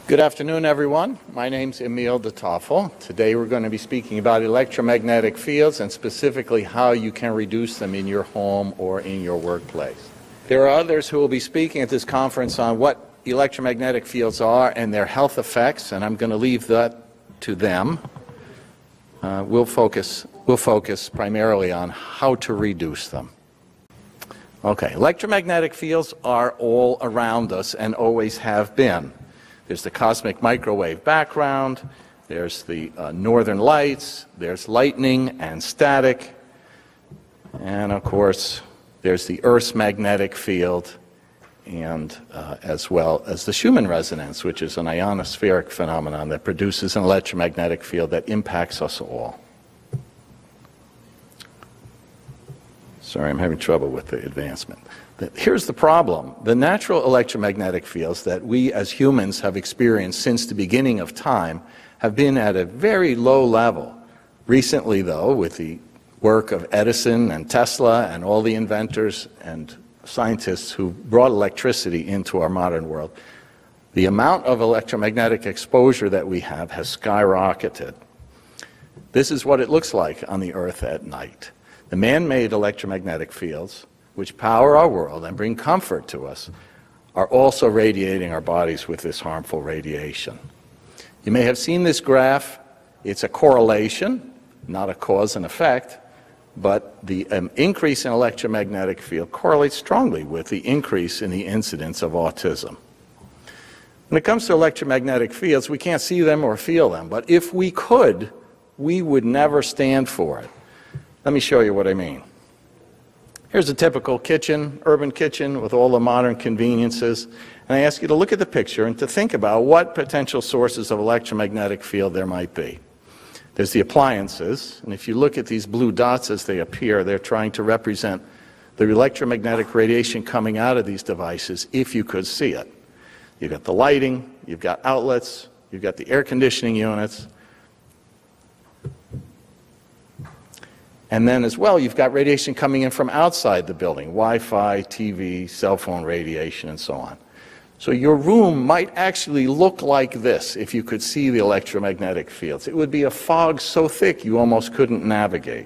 Good afternoon, everyone. My name's Emil DeToffol. Today we're going to be speaking about electromagnetic fields and specifically how you can reduce them in your home or in your workplace. There are others who will be speaking at this conference on what electromagnetic fields are and their health effects, and I'm going to leave that to them. We'll focus primarily on how to reduce them. Okay, electromagnetic fields are all around us and always have been. There's the cosmic microwave background, there's the northern lights, there's lightning and static, and of course there's the Earth's magnetic field, and as well as the Schumann resonance, which is an ionospheric phenomenon that produces an electromagnetic field that impacts us all. Sorry, I'm having trouble with the advancement. Here's the problem. The natural electromagnetic fields that we as humans have experienced since the beginning of time have been at a very low level. Recently, though, with the work of Edison and Tesla and all the inventors and scientists who brought electricity into our modern world, the amount of electromagnetic exposure that we have has skyrocketed. This is what it looks like on the Earth at night. The man-made electromagnetic fields, which power our world and bring comfort to us, are also radiating our bodies with this harmful radiation. You may have seen this graph. It's a correlation, not a cause and effect, but the increase in electromagnetic field correlates strongly with the increase in the incidence of autism. When it comes to electromagnetic fields, we can't see them or feel them, but if we could, we would never stand for it. Let me show you what I mean. Here's a typical kitchen, urban kitchen with all the modern conveniences. And I ask you to look at the picture and to think about what potential sources of electromagnetic field there might be. There's the appliances, and if you look at these blue dots as they appear, they're trying to represent the electromagnetic radiation coming out of these devices if you could see it. You've got the lighting, you've got outlets, you've got the air conditioning units. And then as well, you've got radiation coming in from outside the building, Wi-Fi, TV, cell phone radiation, and so on. So your room might actually look like this if you could see the electromagnetic fields. It would be a fog so thick you almost couldn't navigate.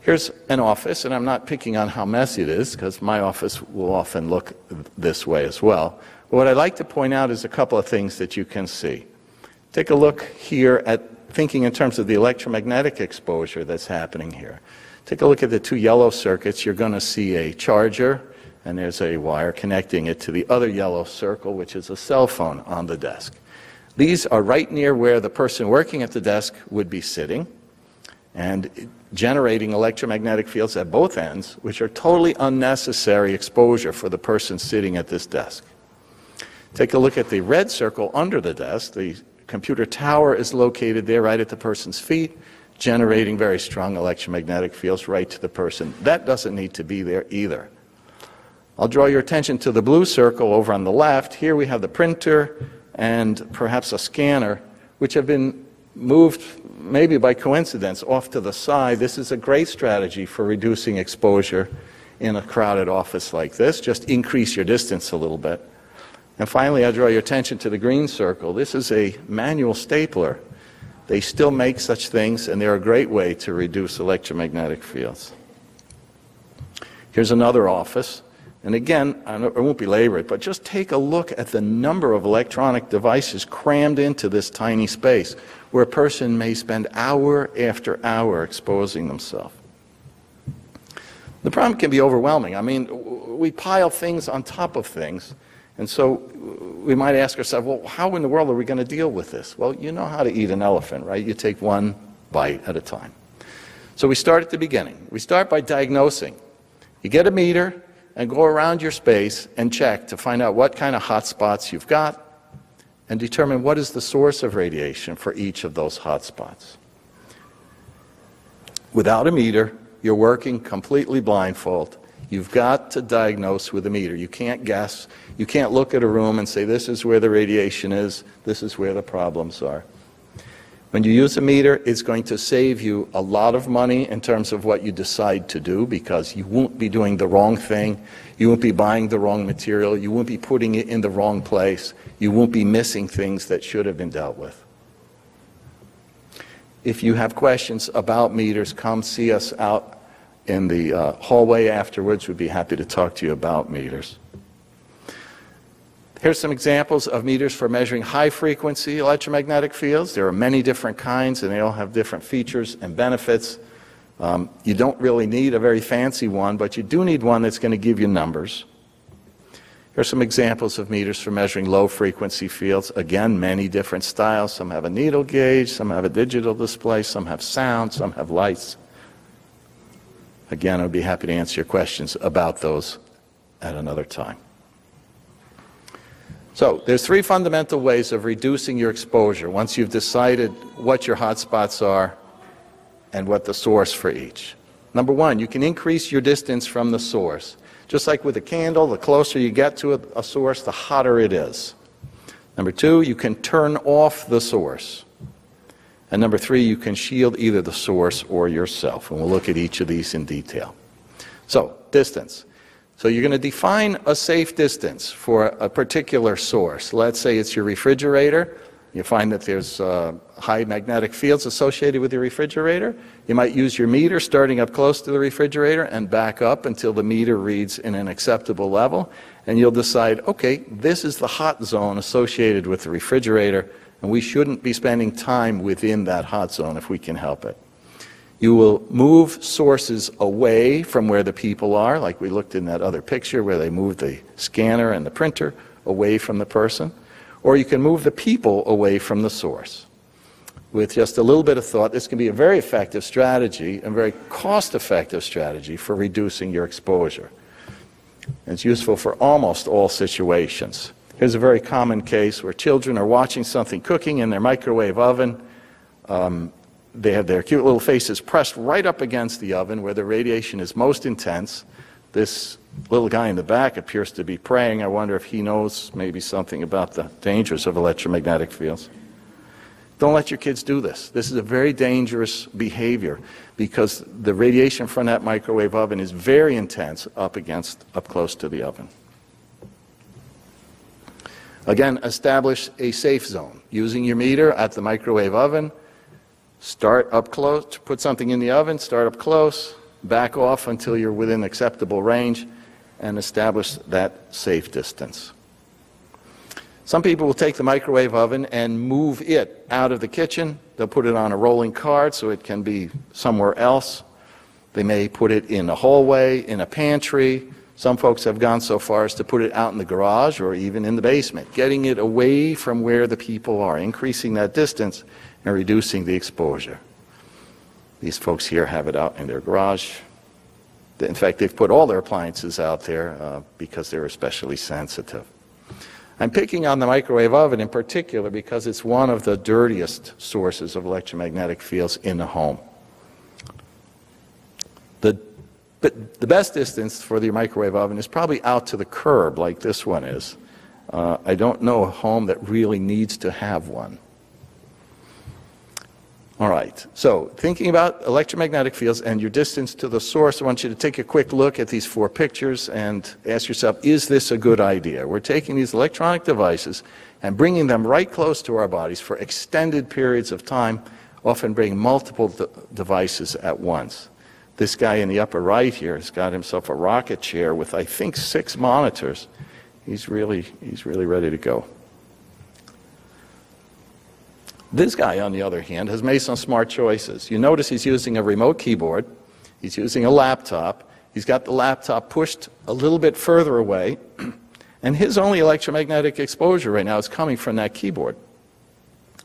Here's an office, and I'm not picking on how messy it is, because my office will often look this way as well. But what I'd like to point out is a couple of things that you can see. Take a look here at thinking in terms of the electromagnetic exposure that's happening here. Take a look at the two yellow circuits. You're going to see a charger, and there's a wire connecting it to the other yellow circle, which is a cell phone on the desk. These are right near where the person working at the desk would be sitting and generating electromagnetic fields at both ends, which are totally unnecessary exposure for the person sitting at this desk. Take a look at the red circle under the desk. The computer tower is located there right at the person's feet, generating very strong electromagnetic fields right to the person. That doesn't need to be there either. I'll draw your attention to the blue circle over on the left. Here we have the printer and perhaps a scanner, which have been moved, maybe by coincidence, off to the side. This is a great strategy for reducing exposure in a crowded office like this. Just increase your distance a little bit. And finally, I draw your attention to the green circle. This is a manual stapler. They still make such things, and they're a great way to reduce electromagnetic fields. Here's another office. And again, I won't belabor it, but just take a look at the number of electronic devices crammed into this tiny space, where a person may spend hour after hour exposing themselves. The problem can be overwhelming. I mean, we pile things on top of things. And so we might ask ourselves, well, how in the world are we going to deal with this? Well, you know how to eat an elephant, right? You take one bite at a time. So we start at the beginning. We start by diagnosing. You get a meter and go around your space and check to find out what kind of hot spots you've got and determine what is the source of radiation for each of those hot spots. Without a meter, you're working completely blindfold. You've got to diagnose with a meter. You can't guess. You can't look at a room and say, this is where the radiation is, this is where the problems are. When you use a meter, it's going to save you a lot of money in terms of what you decide to do, because you won't be doing the wrong thing, you won't be buying the wrong material, you won't be putting it in the wrong place, you won't be missing things that should have been dealt with. If you have questions about meters, come see us out in the hallway afterwards. We'd be happy to talk to you about meters. Here's some examples of meters for measuring high-frequency electromagnetic fields. There are many different kinds, and they all have different features and benefits. You don't really need a very fancy one, but you do need one that's going to give you numbers. Here's some examples of meters for measuring low-frequency fields. Again, many different styles. Some have a needle gauge, some have a digital display, some have sound, some have lights. Again, I'd be happy to answer your questions about those at another time. So there's three fundamental ways of reducing your exposure once you've decided what your hotspots are and what the source for each. Number one, you can increase your distance from the source. Just like with a candle, the closer you get to a source, the hotter it is. Number two, you can turn off the source. And number three, you can shield either the source or yourself. And we'll look at each of these in detail. So, distance. So you're going to define a safe distance for a particular source. Let's say it's your refrigerator. You find that there's high magnetic fields associated with your refrigerator. You might use your meter starting up close to the refrigerator and back up until the meter reads in an acceptable level. And you'll decide, okay, this is the hot zone associated with the refrigerator, and we shouldn't be spending time within that hot zone if we can help it. You will move sources away from where the people are, like we looked in that other picture where they moved the scanner and the printer away from the person. Or you can move the people away from the source. With just a little bit of thought, this can be a very effective strategy and very cost-effective strategy for reducing your exposure. It's useful for almost all situations. Here's a very common case where children are watching something cooking in their microwave oven. They have their cute little faces pressed right up against the oven where the radiation is most intense. This little guy in the back appears to be praying. I wonder if he knows maybe something about the dangers of electromagnetic fields. Don't let your kids do this. This is a very dangerous behavior because the radiation from that microwave oven is very intense up close to the oven. Again, establish a safe zone. Using your meter at the microwave oven, start up close, put something in the oven, start up close, back off until you're within acceptable range, and establish that safe distance. Some people will take the microwave oven and move it out of the kitchen. They'll put it on a rolling cart so it can be somewhere else. They may put it in a hallway, in a pantry. Some folks have gone so far as to put it out in the garage or even in the basement, getting it away from where the people are, increasing that distance and reducing the exposure. These folks here have it out in their garage. In fact, they've put all their appliances out there because they're especially sensitive. I'm picking on the microwave oven in particular because it's one of the dirtiest sources of electromagnetic fields in the home. The best distance for the microwave oven is probably out to the curb like this one is. I don't know a home that really needs to have one. All right, so thinking about electromagnetic fields and your distance to the source, I want you to take a quick look at these four pictures and ask yourself, is this a good idea? We're taking these electronic devices and bringing them right close to our bodies for extended periods of time, often bringing multiple devices at once. This guy in the upper right here has got himself a rocket chair with, I think, 6 monitors. He's really ready to go. This guy, on the other hand, has made some smart choices. You notice he's using a remote keyboard. He's using a laptop. He's got the laptop pushed a little bit further away. And his only electromagnetic exposure right now is coming from that keyboard.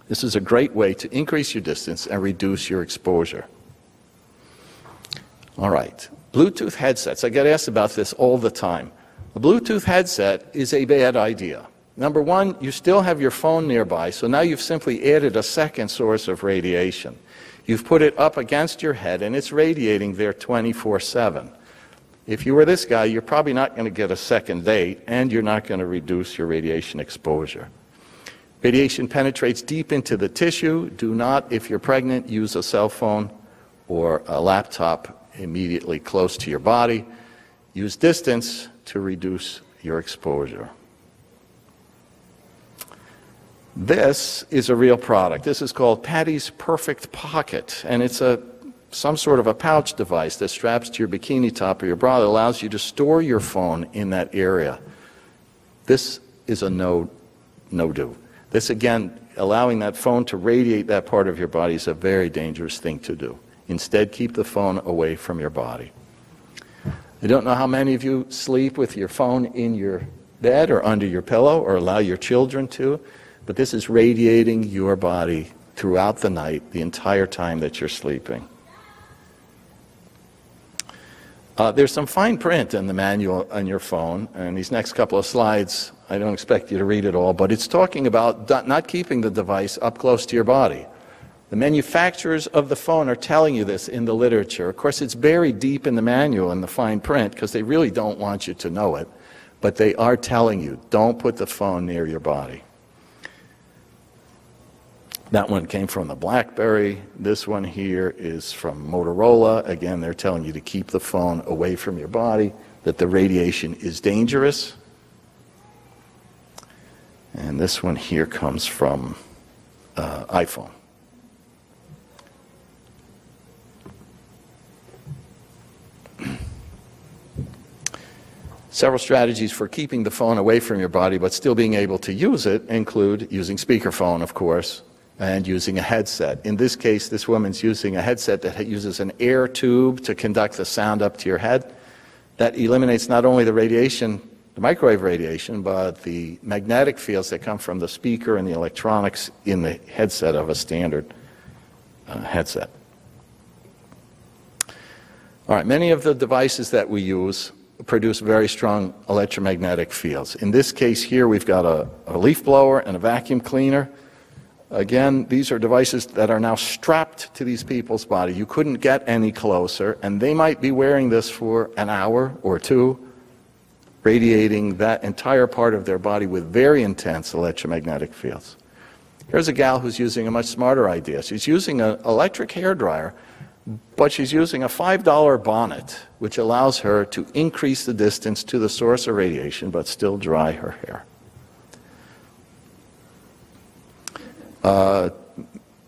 This is a great way to increase your distance and reduce your exposure. All right, Bluetooth headsets. I get asked about this all the time. A Bluetooth headset is a bad idea. Number one, you still have your phone nearby, so now you've simply added a second source of radiation. You've put it up against your head, and it's radiating there 24/7. If you were this guy, you're probably not going to get a second date, and you're not going to reduce your radiation exposure. Radiation penetrates deep into the tissue. Do not, if you're pregnant, use a cell phone or a laptop immediately close to your body. Use distance to reduce your exposure. This is a real product. This is called Patty's Perfect Pocket, and it's some sort of a pouch device that straps to your bikini top or your bra that allows you to store your phone in that area. This is a no-do. This, again, allowing that phone to radiate that part of your body is a very dangerous thing to do. Instead, keep the phone away from your body. I don't know how many of you sleep with your phone in your bed or under your pillow or allow your children to, but this is radiating your body throughout the night, the entire time that you're sleeping. There's some fine print in the manual on your phone, and these next couple of slides, I don't expect you to read it all, but it's talking about not keeping the device up close to your body. The manufacturers of the phone are telling you this in the literature. Of course, it's buried deep in the manual in the fine print because they really don't want you to know it, but they are telling you, don't put the phone near your body. That one came from the BlackBerry. This one here is from Motorola. Again, they're telling you to keep the phone away from your body, that the radiation is dangerous. And this one here comes from iPhone. Several strategies for keeping the phone away from your body but still being able to use it include using speakerphone, of course, and using a headset. In this case, this woman's using a headset that uses an air tube to conduct the sound up to your head. That eliminates not only the radiation, the microwave radiation, but the magnetic fields that come from the speaker and the electronics in the headset of a standard headset. All right, many of the devices that we use produce very strong electromagnetic fields. In this case here, we've got a leaf blower and a vacuum cleaner. Again, these are devices that are now strapped to these people's body. You couldn't get any closer, and they might be wearing this for an hour or two, radiating that entire part of their body with very intense electromagnetic fields. Here's a gal who's using a much smarter idea. She's using an electric hairdryer, but she's using a $5 bonnet, which allows her to increase the distance to the source of radiation, but still dry her hair.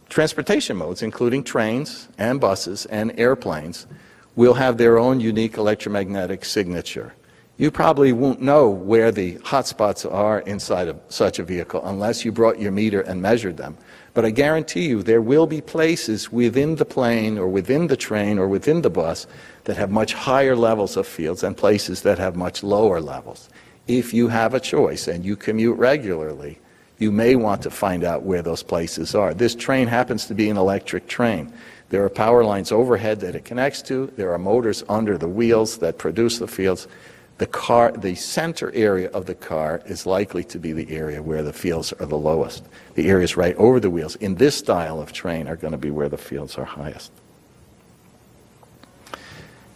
Transportation modes, including trains and buses and airplanes, will have their own unique electromagnetic signature. You probably won't know where the hotspots are inside of such a vehicle unless you brought your meter and measured them. But I guarantee you there will be places within the plane or within the train or within the bus that have much higher levels of fields and places that have much lower levels. If you have a choice and you commute regularly, you may want to find out where those places are. This train happens to be an electric train. There are power lines overhead that it connects to. There are motors under the wheels that produce the fields. The center area of the car is likely to be the area where the fields are the lowest. The areas right over the wheels in this style of train are going to be where the fields are highest.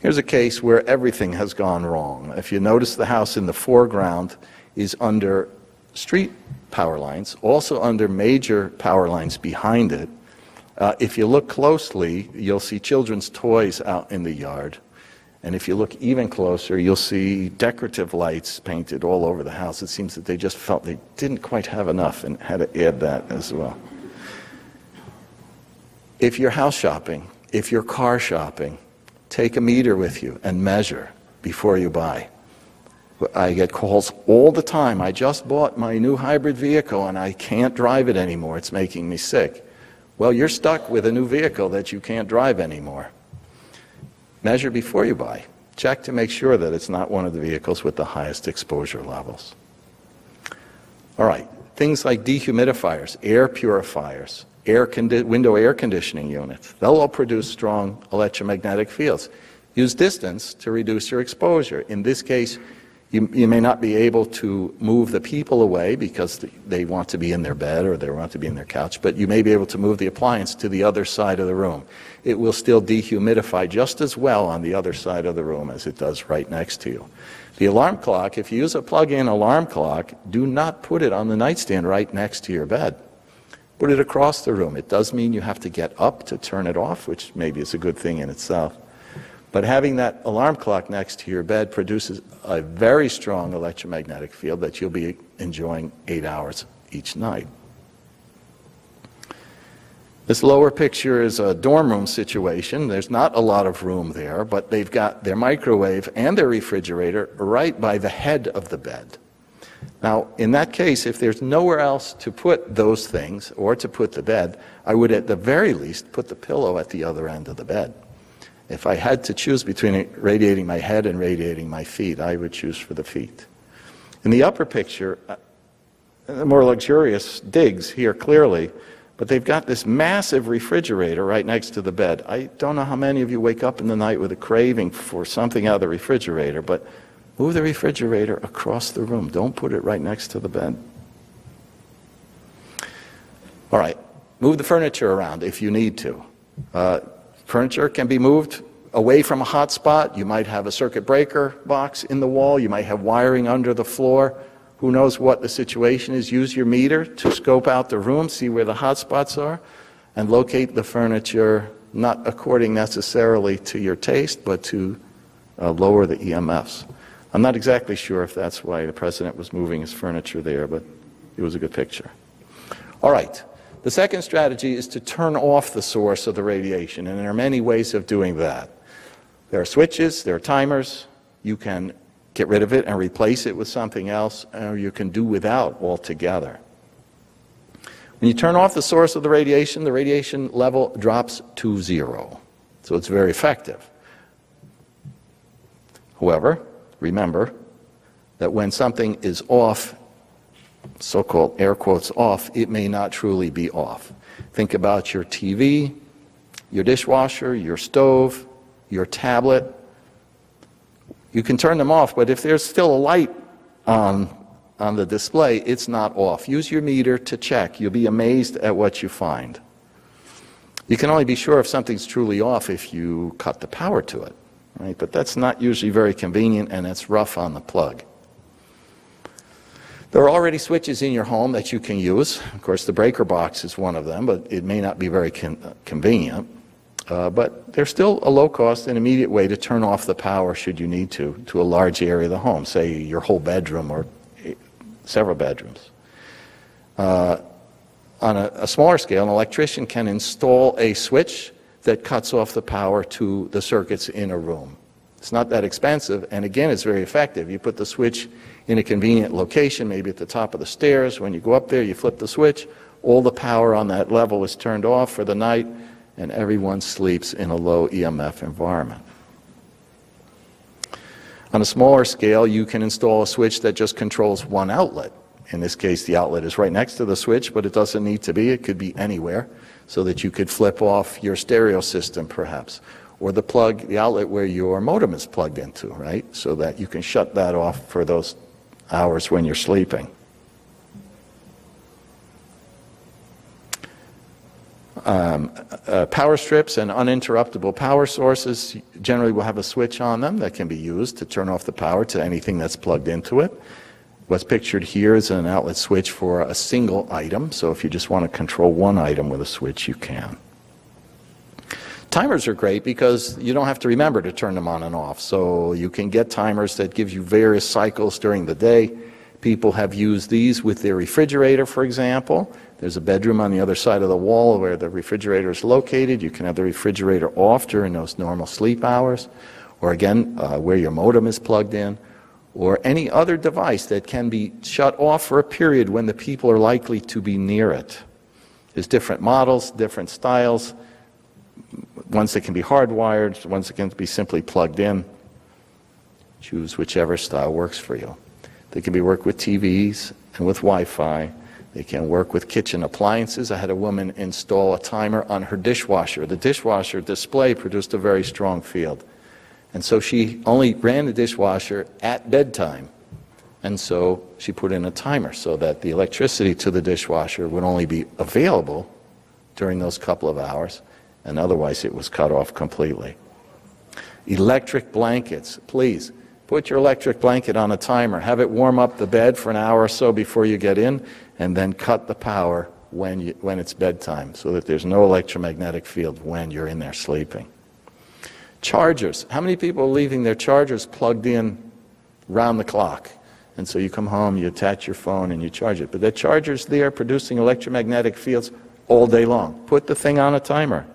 Here's a case where everything has gone wrong. If you notice, the house in the foreground is under street power lines, also under major power lines behind it. If you look closely, you'll see children's toys out in the yard. And if you look even closer, you'll see decorative lights painted all over the house. It seems that they just felt they didn't quite have enough and had to add that as well. If you're house shopping, if you're car shopping, take a meter with you and measure before you buy. I get calls all the time. I just bought my new hybrid vehicle and I can't drive it anymore. It's making me sick. Well, you're stuck with a new vehicle that you can't drive anymore. Measure before you buy. Check to make sure that it's not one of the vehicles with the highest exposure levels. All right, things like dehumidifiers, air purifiers, window air conditioning units, they'll all produce strong electromagnetic fields. Use distance to reduce your exposure. In this case, You may not be able to move the people away because they want to be in their bed or they want to be in their couch, but you may be able to move the appliance to the other side of the room. It will still dehumidify just as well on the other side of the room as it does right next to you. The alarm clock, if you use a plug-in alarm clock, do not put it on the nightstand right next to your bed. Put it across the room. It does mean you have to get up to turn it off, which maybe is a good thing in itself. But having that alarm clock next to your bed produces a very strong electromagnetic field that you'll be enjoying 8 hours each night. This lower picture is a dorm room situation. There's not a lot of room there, but they've got their microwave and their refrigerator right by the head of the bed. Now, in that case, if there's nowhere else to put those things or to put the bed, I would at the very least put the pillow at the other end of the bed. If I had to choose between radiating my head and radiating my feet, I would choose for the feet. In the upper picture, the more luxurious digs here clearly, but they've got this massive refrigerator right next to the bed. I don't know how many of you wake up in the night with a craving for something out of the refrigerator, but move the refrigerator across the room. Don't put it right next to the bed. All right, move the furniture around if you need to. Furniture can be moved away from a hot spot. You might have a circuit breaker box in the wall. You might have wiring under the floor. Who knows what the situation is? Use your meter to scope out the room, see where the hot spots are, and locate the furniture, not according necessarily to your taste, but to lower the EMFs. I'm not exactly sure if that's why the president was moving his furniture there, but it was a good picture. All right. The second strategy is to turn off the source of the radiation, and there are many ways of doing that. There are switches, there are timers. You can get rid of it and replace it with something else, or you can do without altogether. When you turn off the source of the radiation level drops to 0. So it's very effective. However, remember that when something is off, so-called air quotes off, it may not truly be off. Think about your TV, your dishwasher, your stove, your tablet. You can turn them off, but if there's still a light on the display, it's not off. Use your meter to check. You'll be amazed at what you find. You can only be sure if something's truly off if you cut the power to it, right? But that's not usually very convenient, and it's rough on the plug. There are already switches in your home that you can use. Of course, the breaker box is one of them, but it may not be very convenient. But there's still a low-cost and immediate way to turn off the power should you need to a large area of the home, say your whole bedroom or several bedrooms. On a smaller scale, an electrician can install a switch that cuts off the power to the circuits in a room. It's not that expensive, and again, it's very effective. You put the switch in a convenient location, maybe at the top of the stairs. When you go up there, you flip the switch. All the power on that level is turned off for the night, and everyone sleeps in a low EMF environment. On a smaller scale, you can install a switch that just controls one outlet. In this case, the outlet is right next to the switch, but it doesn't need to be. It could be anywhere, so that you could flip off your stereo system, perhaps, or the outlet where your modem is plugged into, right? So that you can shut that off for those hours when you're sleeping. Power strips and uninterruptible power sources generally will have a switch on them that can be used to turn off the power to anything that's plugged into it. What's pictured here is an outlet switch for a single item, so if you just want to control one item with a switch, you can. Timers are great because you don't have to remember to turn them on and off, so you can get timers that give you various cycles during the day. People have used these with their refrigerator, for example. There's a bedroom on the other side of the wall where the refrigerator is located. You can have the refrigerator off during those normal sleep hours, or again, where your modem is plugged in, or any other device that can be shut off for a period when the people are likely to be near it. There's different models, different styles, ones that can be hardwired, ones that can be simply plugged in. Choose whichever style works for you. They can be worked with TVs and with Wi-Fi. They can work with kitchen appliances. I had a woman install a timer on her dishwasher. The dishwasher display produced a very strong field. And so she only ran the dishwasher at bedtime And so she put in a timer so that the electricity to the dishwasher would only be available during those couple of hours, and otherwise it was cut off completely. Electric blankets. Please, put your electric blanket on a timer. Have it warm up the bed for an hour or so before you get in, and then cut the power when it's bedtime so that there's no electromagnetic field when you're in there sleeping. Chargers. How many people are leaving their chargers plugged in round the clock? And so you come home, you attach your phone, and you charge it. But that charger's there producing electromagnetic fields all day long. Put the thing on a timer.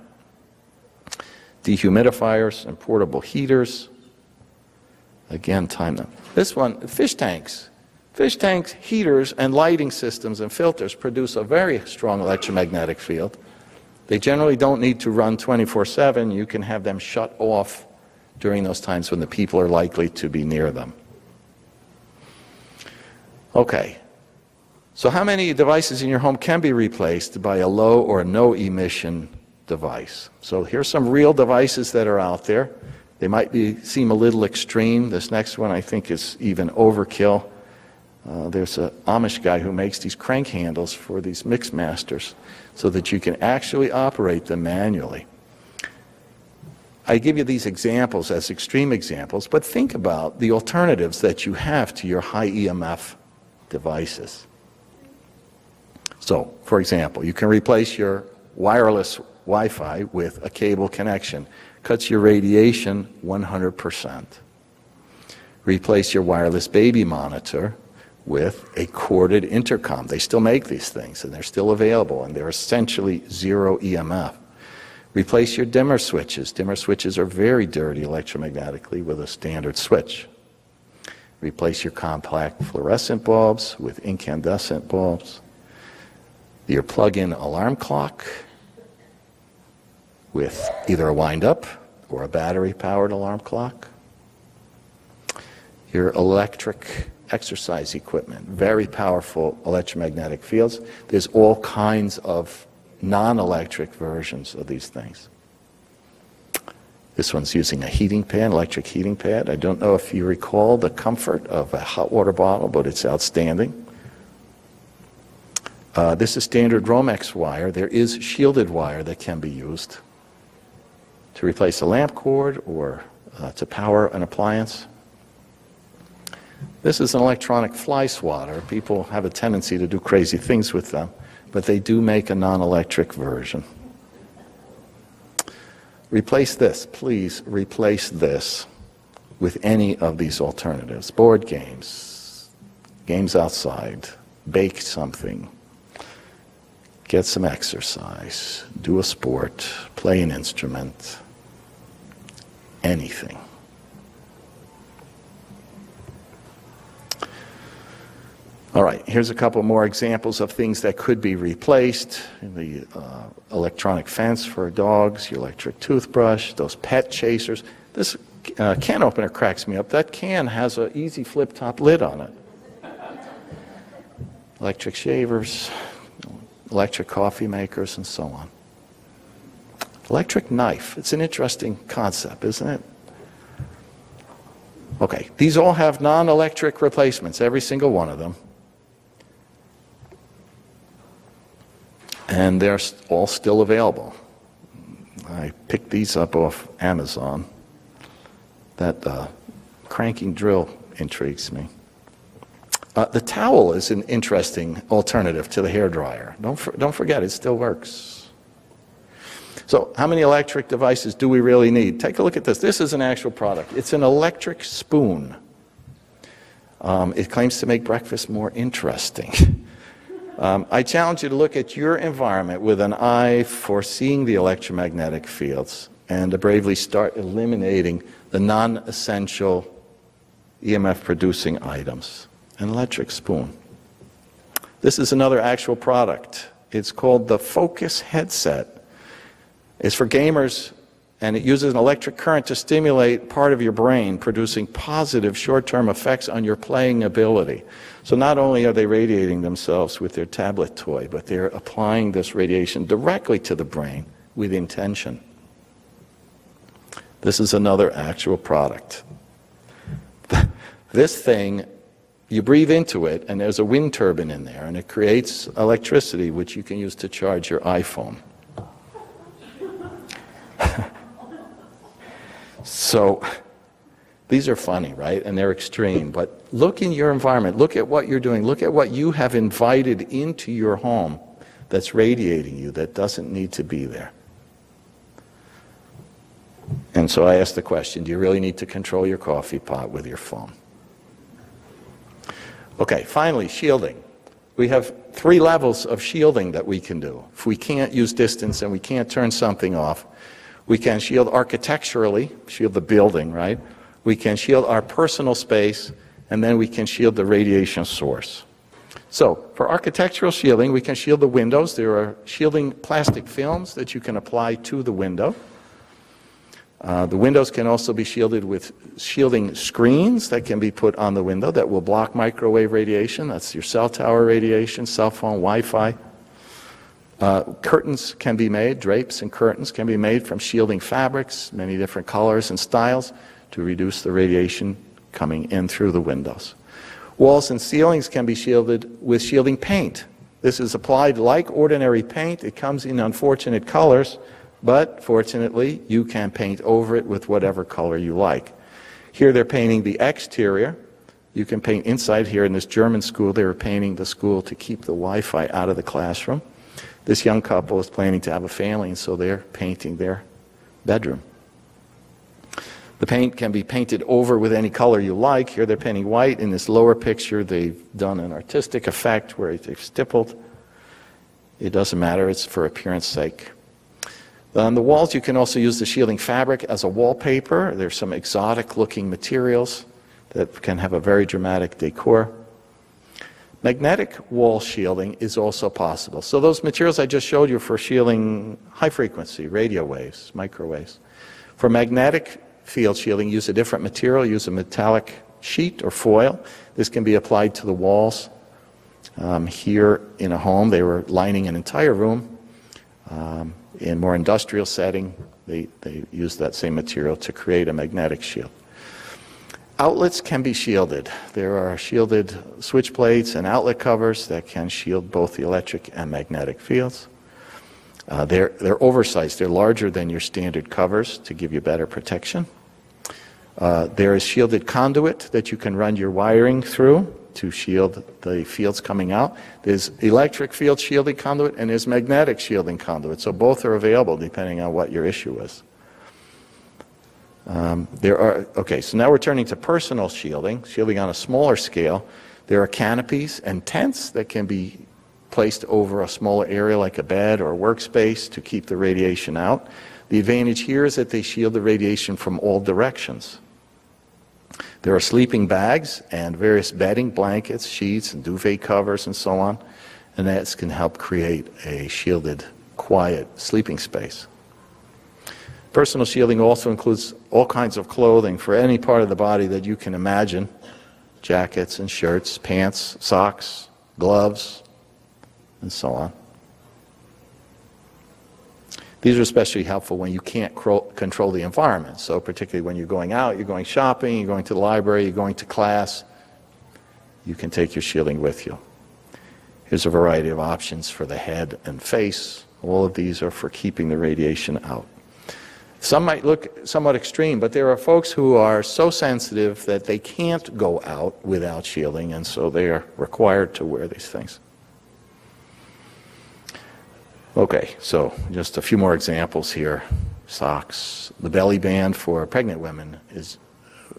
Dehumidifiers and portable heaters. Again, time them. This one, fish tanks. Fish tanks, heaters, and lighting systems and filters produce a very strong electromagnetic field. They generally don't need to run 24/7. You can have them shut off during those times when the people are likely to be near them. Okay, so how many devices in your home can be replaced by a low or no emission device? So here's some real devices that are out there. They might seem a little extreme. This next one I think is even overkill. There's an Amish guy who makes these crank handles for these mix masters so that you can actually operate them manually. I give you these examples as extreme examples, but think about the alternatives that you have to your high EMF devices. So, for example, you can replace your wireless Wi-Fi with a cable connection. Cuts your radiation 100%. Replace your wireless baby monitor with a corded intercom. They still make these things, and they're still available, and they're essentially zero EMF. Replace your dimmer switches. Dimmer switches are very dirty electromagnetically with a standard switch. Replace your compact fluorescent bulbs with incandescent bulbs. Your plug-in alarm clock with either a wind-up or a battery-powered alarm clock. Your electric exercise equipment, very powerful electromagnetic fields. There's all kinds of non-electric versions of these things. This one's using a heating pad, electric heating pad. I don't know if you recall the comfort of a hot water bottle, but it's outstanding. This is standard Romex wire. There is shielded wire that can be used to replace a lamp cord or to power an appliance. This is an electronic fly swatter. People have a tendency to do crazy things with them, but they do make a non-electric version. Replace this, please replace this with any of these alternatives. Board games, games outside, bake something, get some exercise, do a sport, play an instrument, anything. All right, here's a couple more examples of things that could be replaced. The electronic fence for dogs, your electric toothbrush, those pet chasers. This can opener cracks me up. That can has an easy flip-top lid on it. Electric shavers, electric coffee makers, and so on. Electric knife. It's an interesting concept, isn't it? Okay, these all have non-electric replacements, every single one of them. And they're all still available. I picked these up off Amazon. That cranking drill intrigues me. The towel is an interesting alternative to the hairdryer. Don't forget, it still works. So how many electric devices do we really need? Take a look at this. This is an actual product. It's an electric spoon. It claims to make breakfast more interesting. I challenge you to look at your environment with an eye for seeing the electromagnetic fields and to bravely start eliminating the non-essential EMF-producing items. An electric spoon. This is another actual product. It's called the Focus Headset. It's for gamers, and it uses an electric current to stimulate part of your brain, producing positive short-term effects on your playing ability. So not only are they radiating themselves with their tablet toy, but they're applying this radiation directly to the brain with intention. This is another actual product. This thing you breathe into it, and there's a wind turbine in there, and it creates electricity, which you can use to charge your iPhone. So these are funny, right? And they're extreme. But look in your environment. Look at what you're doing. Look at what you have invited into your home that's radiating you, that doesn't need to be there. And so I asked the question, do you really need to control your coffee pot with your phone? Okay, finally, shielding. We have 3 levels of shielding that we can do. If we can't use distance and we can't turn something off, we can shield architecturally, shield the building, right? We can shield our personal space, and then we can shield the radiation source. So, for architectural shielding, we can shield the windows. There are shielding plastic films that you can apply to the window. The windows can also be shielded with shielding screens that can be put on the window that will block microwave radiation. That's your cell tower radiation, cell phone, Wi-Fi. Curtains can be made, drapes and curtains can be made from shielding fabrics, many different colors and styles, to reduce the radiation coming in through the windows. Walls and ceilings can be shielded with shielding paint. This is applied like ordinary paint. It comes in unfortunate colors, but fortunately you can paint over it with whatever color you like. Here they're painting the exterior. You can paint inside. Here in this German school, they were painting the school to keep the Wi-Fi out of the classroom. This young couple is planning to have a family, and so they're painting their bedroom. The paint can be painted over with any color you like. Here they're painting white. In this lower picture, they've done an artistic effect where they've stippled. It doesn't matter. It's for appearance sake. On the walls, you can also use the shielding fabric as a wallpaper. There's some exotic-looking materials that can have a very dramatic decor. Magnetic wall shielding is also possible. So those materials I just showed you for shielding high-frequency radio waves, microwaves. For magnetic field shielding, use a different material. Use a metallic sheet or foil. This can be applied to the walls. Here in a home, they were lining an entire room. In more industrial setting, they used that same material to create a magnetic shield. Outlets can be shielded. There are shielded switch plates and outlet covers that can shield both the electric and magnetic fields. They're oversized. They're larger than your standard covers to give you better protection. There is shielded conduit that you can run your wiring through to shield the fields coming out. There's electric field shielding conduit and there's magnetic shielding conduit. So both are available depending on what your issue is. Okay, so now we're turning to personal shielding, shielding on a smaller scale. There are canopies and tents that can be placed over a smaller area like a bed or a workspace to keep the radiation out. The advantage here is that they shield the radiation from all directions. There are sleeping bags and various bedding, blankets, sheets, and duvet covers and so on, and that can help create a shielded, quiet sleeping space. Personal shielding also includes all kinds of clothing for any part of the body that you can imagine. Jackets and shirts, pants, socks, gloves, and so on. These are especially helpful when you can't control the environment. So particularly when you're going out, you're going shopping, you're going to the library, you're going to class, you can take your shielding with you. Here's a variety of options for the head and face. All of these are for keeping the radiation out. Some might look somewhat extreme, but there are folks who are so sensitive that they can't go out without shielding, and so they are required to wear these things. Okay, so just a few more examples here. Socks. The belly band for pregnant women is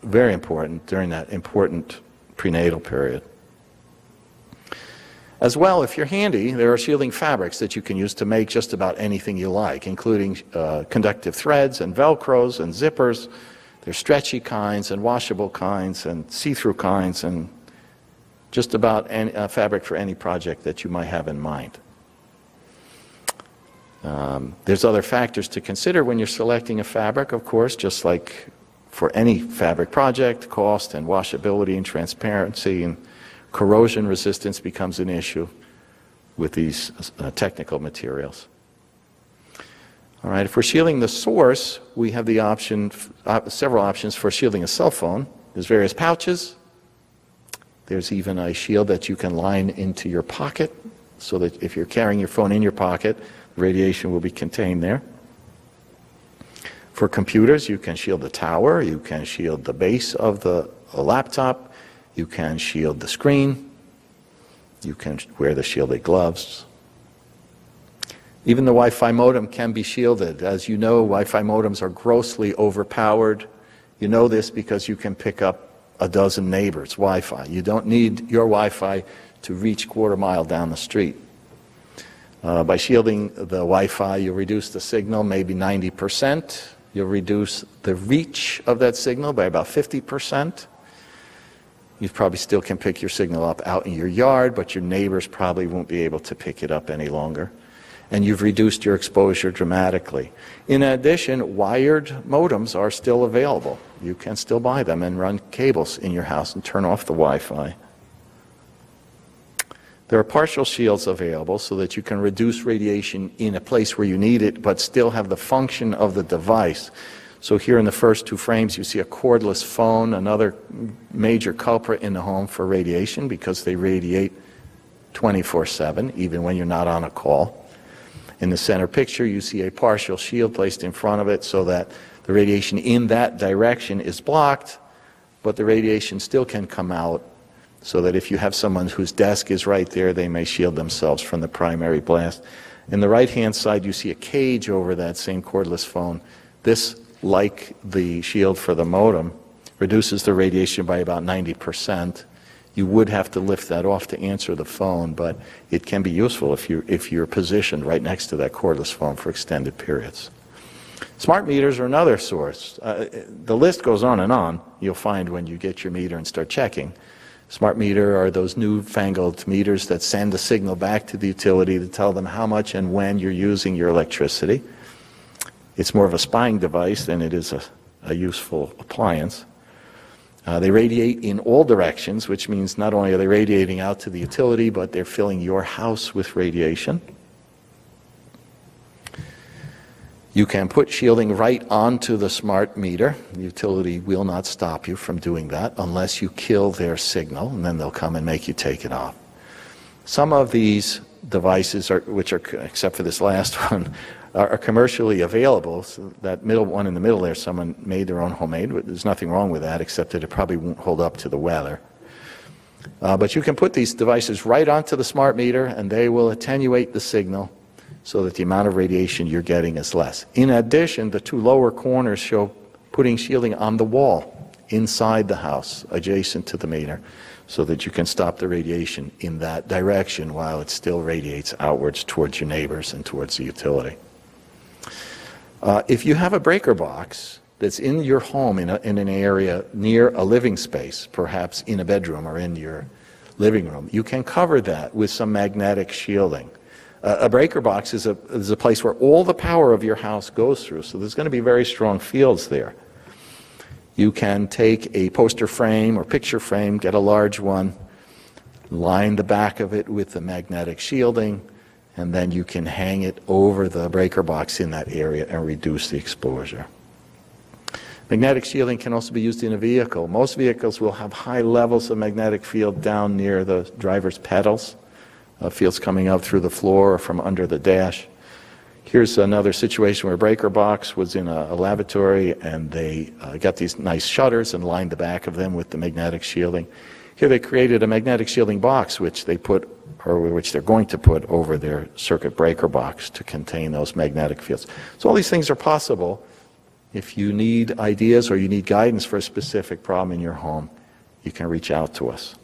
very important during that important prenatal period. As well, if you're handy, there are shielding fabrics that you can use to make just about anything you like, including conductive threads and Velcros and zippers. There's stretchy kinds and washable kinds and see-through kinds and just about any fabric for any project that you might have in mind. There's other factors to consider when you're selecting a fabric, of course, just like for any fabric project. Cost and washability and transparency and corrosion resistance becomes an issue with these technical materials. All right, if we're shielding the source, we have the option, several options for shielding a cell phone. There's various pouches There's even a shield that you can line into your pocket so that if you're carrying your phone in your pocket, the radiation will be contained there. For computers, you can shield the tower, you can shield the base of the laptop, you can shield the screen, you can wear the shielded gloves. Even the Wi-Fi modem can be shielded. As you know, Wi-Fi modems are grossly overpowered. You know this because you can pick up a dozen neighbors' Wi-Fi. You don't need your Wi-Fi to reach quarter mile down the street. By shielding the Wi-Fi, you'll reduce the signal maybe 90%. You'll reduce the reach of that signal by about 50%. You probably still can pick your signal up out in your yard, but your neighbors probably won't be able to pick it up any longer. And you've reduced your exposure dramatically. In addition, wired modems are still available. You can still buy them and run cables in your house and turn off the Wi-Fi. There are partial shields available so that you can reduce radiation in a place where you need it, but still have the function of the device. So here in the first two frames, you see a cordless phone, another major culprit in the home for radiation because they radiate 24/7, even when you're not on a call. In the center picture, you see a partial shield placed in front of it so that the radiation in that direction is blocked, but the radiation still can come out so that if you have someone whose desk is right there, they may shield themselves from the primary blast. In the right-hand side, you see a cage over that same cordless phone. This, like the shield for the modem, reduces the radiation by about 90%. You would have to lift that off to answer the phone, but it can be useful if you're positioned right next to that cordless phone for extended periods. Smart meters are another source. The list goes on and on, you'll find when you get your meter and start checking. Smart meter are those newfangled meters that send a signal back to the utility to tell them how much and when you're using your electricity. It's more of a spying device than it is a useful appliance. They radiate in all directions, which means not only are they radiating out to the utility, but they're filling your house with radiation. You can put shielding right onto the smart meter. The utility will not stop you from doing that unless you kill their signal, and then they'll come and make you take it off. Some of these devices, except for this last one, are commercially available. So that middle one in the middle there, someone made their own homemade. There's nothing wrong with that, except that it probably won't hold up to the weather. But you can put these devices right onto the smart meter, and they will attenuate the signal so that the amount of radiation you're getting is less. In addition, the two lower corners show putting shielding on the wall inside the house, adjacent to the meter, so that you can stop the radiation in that direction while it still radiates outwards towards your neighbors and towards the utility. If you have a breaker box that's in your home in an area near a living space, perhaps in a bedroom or in your living room, you can cover that with some magnetic shielding. A breaker box is a place where all the power of your house goes through, so there's going to be very strong fields there. You can take a poster frame or picture frame, get a large one, line the back of it with the magnetic shielding, and then you can hang it over the breaker box in that area and reduce the exposure. Magnetic shielding can also be used in a vehicle. Most vehicles will have high levels of magnetic field down near the driver's pedals, fields coming up through the floor or from under the dash. Here's another situation where a breaker box was in a lavatory, and they got these nice shutters and lined the back of them with the magnetic shielding. Here they created a magnetic shielding box which they're going to put over their circuit breaker box to contain those magnetic fields. So all these things are possible. If you need ideas or you need guidance for a specific problem in your home, you can reach out to us.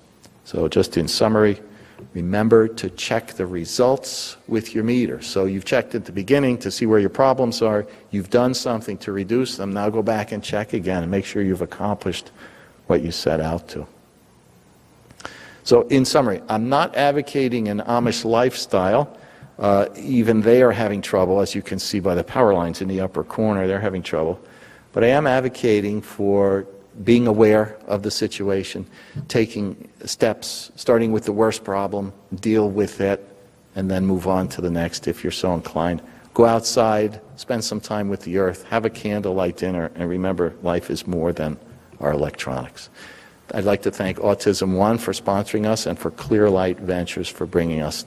So just in summary, remember to check the results with your meter. So you've checked at the beginning to see where your problems are. You've done something to reduce them. Now go back and check again and make sure you've accomplished what you set out to. So in summary, I'm not advocating an Amish lifestyle. Even they are having trouble, as you can see by the power lines in the upper corner, they're having trouble. But I am advocating for being aware of the situation, taking steps, starting with the worst problem, deal with it, and then move on to the next if you're so inclined. Go outside, spend some time with the earth, have a candlelight dinner, and remember, life is more than our electronics. I'd like to thank AutismOne for sponsoring us and for Clear Light Ventures for bringing us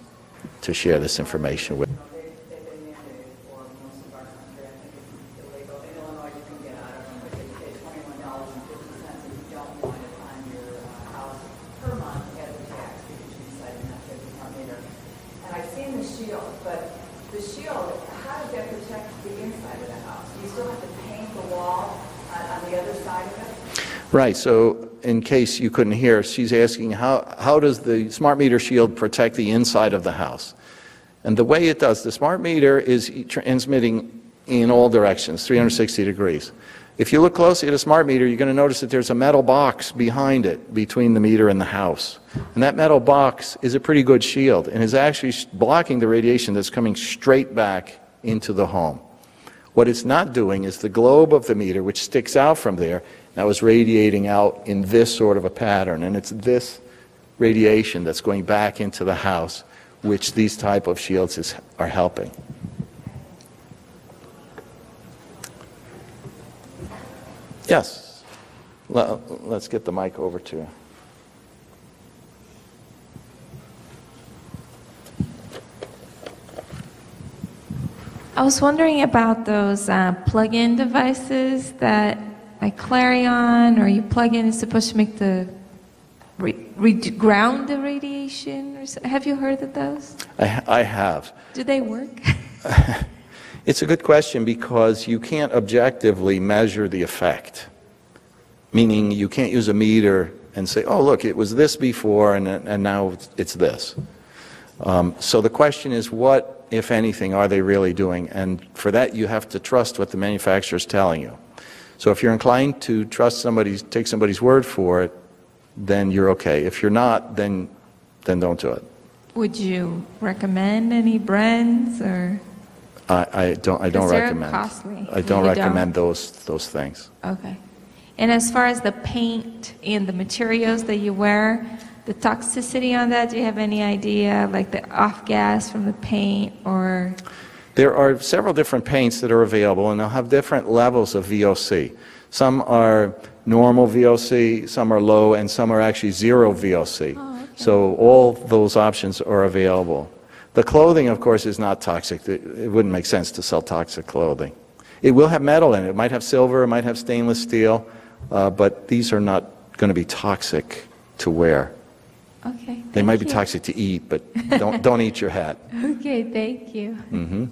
to share this information with. They've been mandated for most of our country. I think it's illegal. In Illinois, you can get out of them, but they pay $21.50 if you don't want it on your house per month as a tax because you decided not to have a smart meter. And I've seen the shield, but the shield, how does that protect the inside of the house? Do you still have to paint the wall on the other side of it? Right, so in case you couldn't hear, she's asking how does the smart meter shield protect the inside of the house? And the way it does, the smart meter is transmitting in all directions, 360 degrees. If you look closely at a smart meter, you're going to notice that there's a metal box behind it, between the meter and the house. And that metal box is a pretty good shield and is actually blocking the radiation that's coming straight back into the home. What it's not doing is the globe of the meter, which sticks out from there, now is radiating out in this sort of a pattern. And it's this radiation that's going back into the house, which these type of shields are helping. Yes. Let's get the mic over to you. I was wondering about those plug-in devices that, like Clarion, or you plug in, it's supposed to make the ground the radiation. Have you heard of those? I have. Do they work? It's a good question because you can't objectively measure the effect. Meaning you can't use a meter and say, oh, look, it was this before and now it's this. So the question is, what, if anything, are they really doing? And for that, you have to trust what the manufacturer is telling you. So if you're inclined to trust take somebody's word for it, then you're okay. If you're not, then don't do it. Would you recommend any brands, or? I don't recommend. Costly. I don't recommend those things. Okay. And as far as the paint and the materials that you wear, the toxicity on that, do you have any idea, like the off gas from the paint, or? There are several different paints that are available, and they'll have different levels of VOC. Some are normal VOC, some are low, and some are actually zero VOC. Oh, okay. So all those options are available. The clothing, of course, is not toxic. It wouldn't make sense to sell toxic clothing. It will have metal in it. It might have silver, it might have stainless steel, but these are not going to be toxic to wear. Okay. They might be toxic to eat, but don't eat your hat. Okay, thank you. Mm-hmm.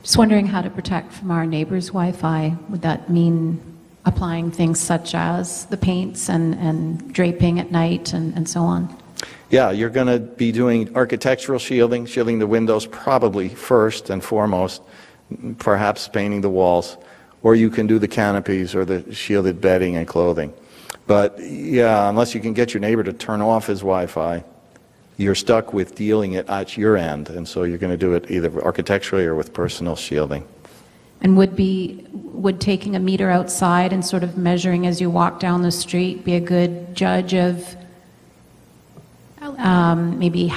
Just wondering how to protect from our neighbor's Wi-Fi. Would that mean applying things such as the paints and draping at night and so on? Yeah, you're going to be doing architectural shielding the windows probably first and foremost, perhaps painting the walls, or you can do the canopies or the shielded bedding and clothing. But yeah, unless you can get your neighbor to turn off his Wi-Fi, you're stuck with dealing it at your end, and so you're going to do it either architecturally or with personal shielding. And would taking a meter outside and sort of measuring as you walk down the street be a good judge of maybe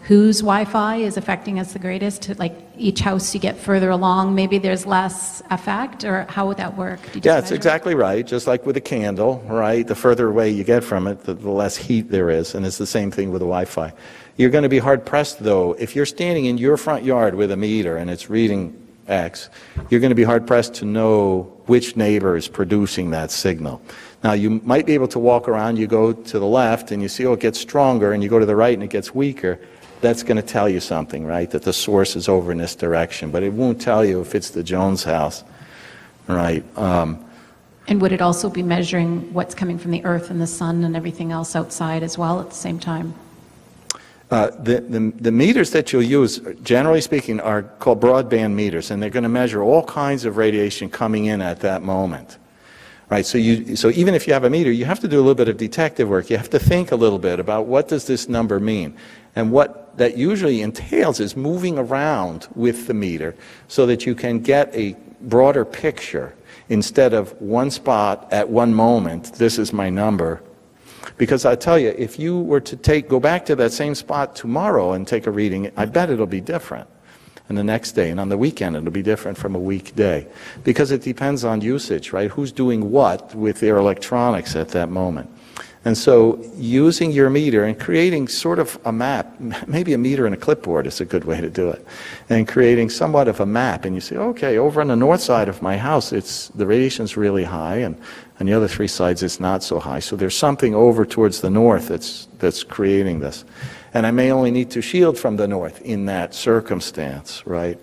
whose Wi-Fi is affecting us the greatest? Like each house you get further along, maybe there's less effect, or how would that work? Yeah, it's exactly right. Just like with a candle, right? The further away you get from it, the less heat there is, and it's the same thing with the Wi-Fi. You're going to be hard-pressed, though, if you're standing in your front yard with a meter and it's reading X, you're going to be hard-pressed to know which neighbor is producing that signal. Now, you might be able to walk around, you go to the left and you see, oh, it gets stronger, and you go to the right and it gets weaker. That's going to tell you something, right, that the source is over in this direction. But it won't tell you if it's the Jones house, right? And would it also be measuring what's coming from the earth and the sun and everything else outside as well at the same time? The meters that you'll use, generally speaking, are called broadband meters, and they're going to measure all kinds of radiation coming in at that moment. Right, so even if you have a meter, you have to do a little bit of detective work. You have to think a little bit about what does this number mean. And what that usually entails is moving around with the meter so that you can get a broader picture instead of one spot at one moment, this is my number. Because I tell you, if you were to go back to that same spot tomorrow and take a reading, I bet it'll be different. and the next day, and on the weekend it'll be different from a weekday, because it depends on usage, right? Who's doing what with their electronics at that moment. And so using your meter and creating sort of a map, maybe a meter and a clipboard is a good way to do it, and creating somewhat of a map, and you say, okay, over on the north side of my house, the radiation's really high, and on the other three sides it's not so high. So there's something over towards the north that's creating this. And I may only need to shield from the north in that circumstance, right?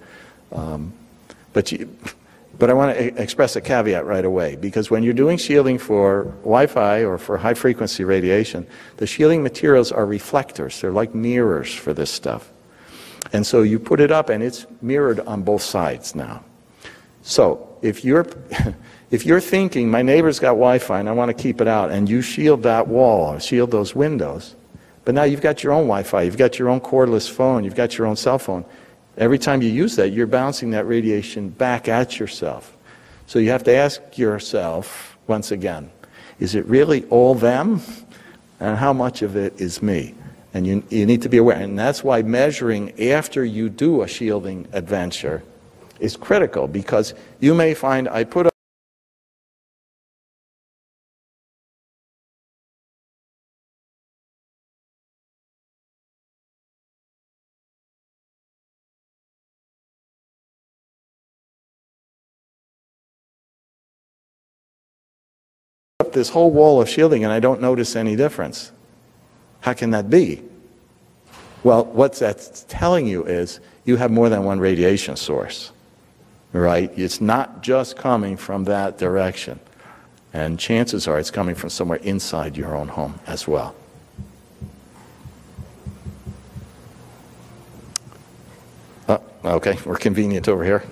But I want to express a caveat right away, because when you're doing shielding for Wi-Fi or for high-frequency radiation, the shielding materials are reflectors. They're like mirrors for this stuff. And so you put it up, and it's mirrored on both sides now. So if you're thinking, my neighbor's got Wi-Fi and I want to keep it out, and you shield that wall, or shield those windows, but now you've got your own Wi-Fi, you've got your own cordless phone, you've got your own cell phone. Every time you use that, you're bouncing that radiation back at yourself. So you have to ask yourself, once again, is it really all them? And how much of it is me? And you need to be aware. And that's why measuring after you do a shielding adventure is critical, because you may find, I put up this whole wall of shielding and I don't notice any difference. How can that be? Well, what that's telling you is you have more than one radiation source, right? It's not just coming from that direction. And chances are it's coming from somewhere inside your own home as well. Okay, we're convenient over here.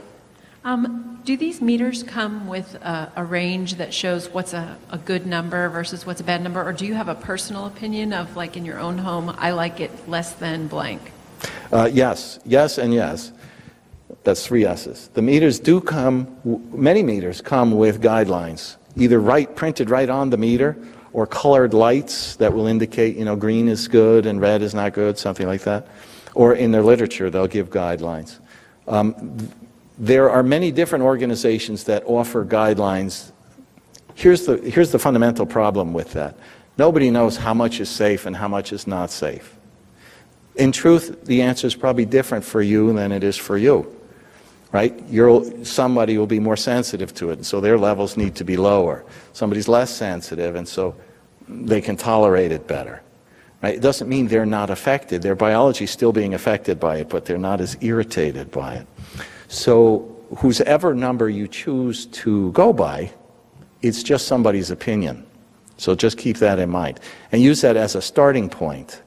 Do these meters come with a range that shows what's a good number versus what's a bad number, or do you have a personal opinion of, like in your own home, I like it less than blank? Yes, yes, and yes. That's 3 S's. The meters do come, many meters come with guidelines, either printed right on the meter, or colored lights that will indicate, green is good and red is not good, something like that. Or in their literature, they'll give guidelines. There are many different organizations that offer guidelines. Here's the fundamental problem with that. Nobody knows how much is safe and how much is not safe. In truth, the answer is probably different for you than it is for you, right? Somebody will be more sensitive to it, and so their levels need to be lower. Somebody's less sensitive, and so they can tolerate it better. Right? It doesn't mean they're not affected. Their biology is still being affected by it, but they're not as irritated by it. So whosever number you choose to go by, it's just somebody's opinion. So just keep that in mind. And use that as a starting point,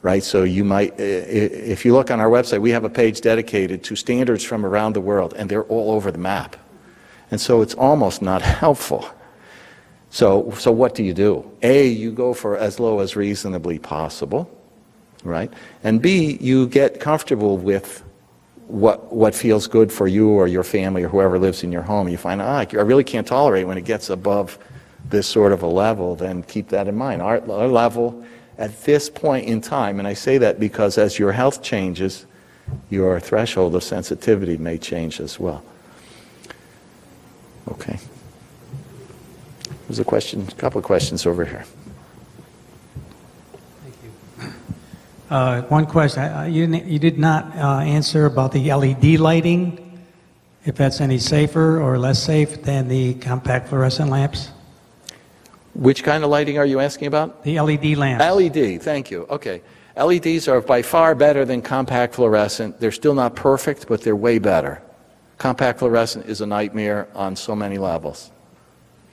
right? So you might, if you look on our website, we have a page dedicated to standards from around the world, and they're all over the map. And so it's almost not helpful. So what do? You go for as low as reasonably possible, right? And B, you get comfortable with what feels good for you or your family or whoever lives in your home. You find, I really can't tolerate when it gets above this sort of a level, then keep that in mind. Our level at this point in time, and I say that because as your health changes, your threshold of sensitivity may change as well. Okay. There's a couple of questions over here. One question, you did not answer about the LED lighting, if that's any safer or less safe than the compact fluorescent lamps? Which kind of lighting are you asking about? The LED lamps. LED, thank you. Okay. LEDs are by far better than compact fluorescent. They're still not perfect, but they're way better. Compact fluorescent is a nightmare on so many levels.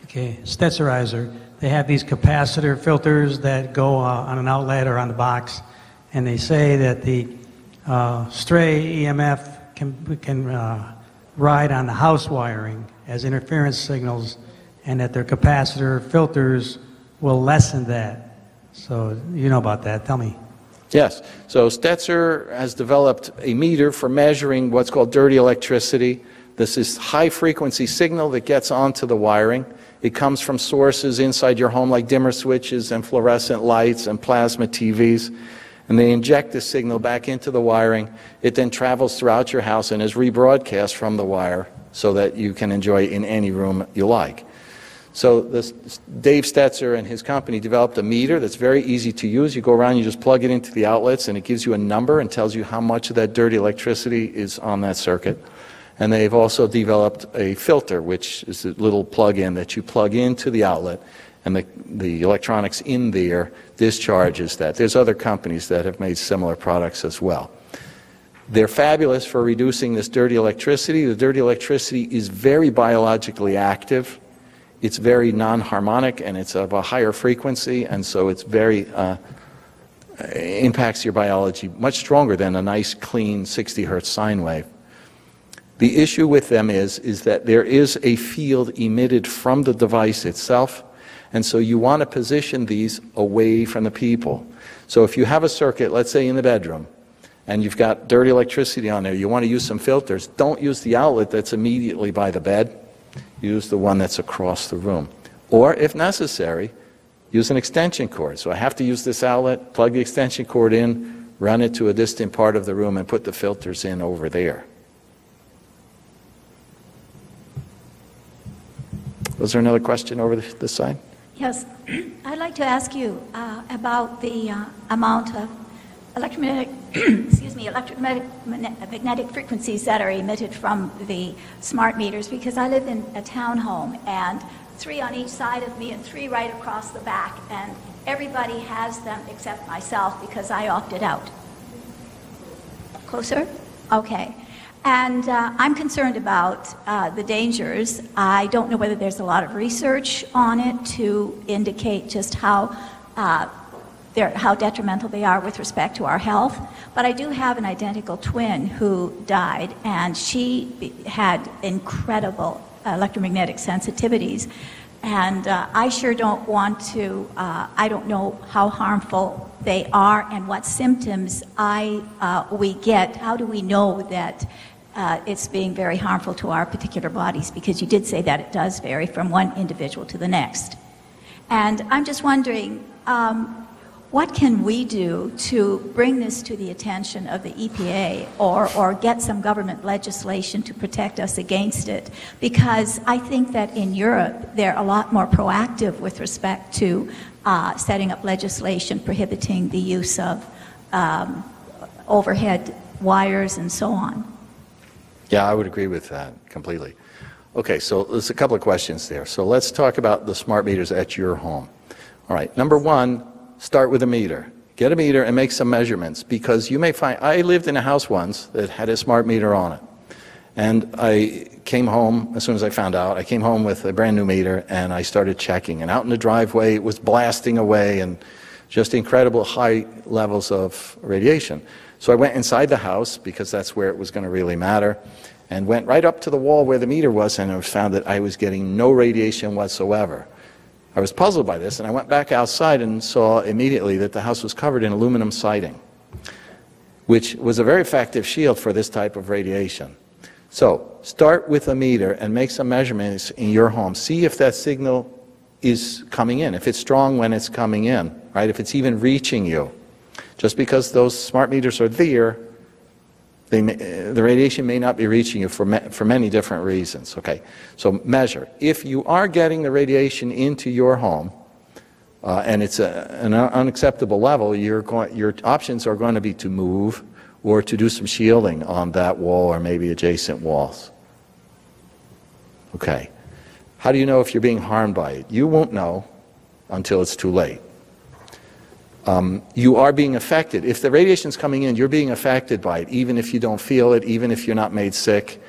Okay, Stetzerizer, they have these capacitor filters that go on an outlet or on the box. And they say that the stray EMF can ride on the house wiring as interference signals, and that their capacitor filters will lessen that. So you know about that. Tell me. Yes. So Stetzer has developed a meter for measuring what's called dirty electricity. This is high-frequency signal that gets onto the wiring. It comes from sources inside your home like dimmer switches and fluorescent lights and plasma TVs. And they inject this signal back into the wiring. It then travels throughout your house and is rebroadcast from the wire so that you can enjoy it in any room you like. So Dave Stetzer and his company developed a meter that's very easy to use. You go around, you just plug it into the outlets, and it gives you a number and tells you how much of that dirty electricity is on that circuit. And they've also developed a filter, which is a little plug-in that you plug into the outlet, and the electronics in there discharges that. There's other companies that have made similar products as well. They're fabulous for reducing this dirty electricity. The dirty electricity is very biologically active. It's very non-harmonic, and it's of a higher frequency, and so it's very impacts your biology much stronger than a nice, clean 60 hertz sine wave. The issue with them is that there is a field emitted from the device itself, and so you want to position these away from the people. So if you have a circuit, let's say in the bedroom, and you've got dirty electricity on there, you want to use some filters, don't use the outlet that's immediately by the bed. Use the one that's across the room. Or, if necessary, use an extension cord. So I have to use this outlet, plug the extension cord in, run it to a distant part of the room, and put the filters in over there. Was there another question over this side? Yes. I'd like to ask you about the amount of electromagnetic frequencies that are emitted from the smart meters, because I live in a townhome, and 3 on each side of me and 3 right across the back, and everybody has them except myself because I opted out. Closer? Okay. And I'm concerned about the dangers. I don't know whether there's a lot of research on it to indicate just how detrimental they are with respect to our health. But I do have an identical twin who died, and she had incredible electromagnetic sensitivities. And I sure don't want to, I don't know how harmful they are and what symptoms we get. How do we know that it's being very harmful to our particular bodies? Because you did say that it does vary from one individual to the next. And I'm just wondering, what can we do to bring this to the attention of the EPA or get some government legislation to protect us against it? Because I think that in Europe, they're a lot more proactive with respect to setting up legislation prohibiting the use of overhead wires and so on. Yeah, I would agree with that completely. Okay, so there's a couple of questions there. So let's talk about the smart meters at your home. All right, number one, start with a meter. Get a meter and make some measurements, because you may find, I lived in a house once that had a smart meter on it. And I came home, as soon as I found out, I came home with a brand new meter and I started checking. And out in the driveway, it was blasting away and just incredible high levels of radiation. So I went inside the house, because that's where it was going to really matter, and went right up to the wall where the meter was, and I found that I was getting no radiation whatsoever. I was puzzled by this, and I went back outside and saw immediately that the house was covered in aluminum siding, which was a very effective shield for this type of radiation. So start with a meter and make some measurements in your home. See if that signal is coming in, if it's strong when it's coming in, right? If it's even reaching you. Just because those smart meters are there, the radiation may not be reaching you for many different reasons. Okay, so measure. If you are getting the radiation into your home, and it's an unacceptable level, your options are going to be to move or to do some shielding on that wall or maybe adjacent walls. Okay, how do you know if you're being harmed by it? You won't know until it's too late. You are being affected. If the radiation's coming in, you're being affected by it, even if you don't feel it, even if you're not made sick.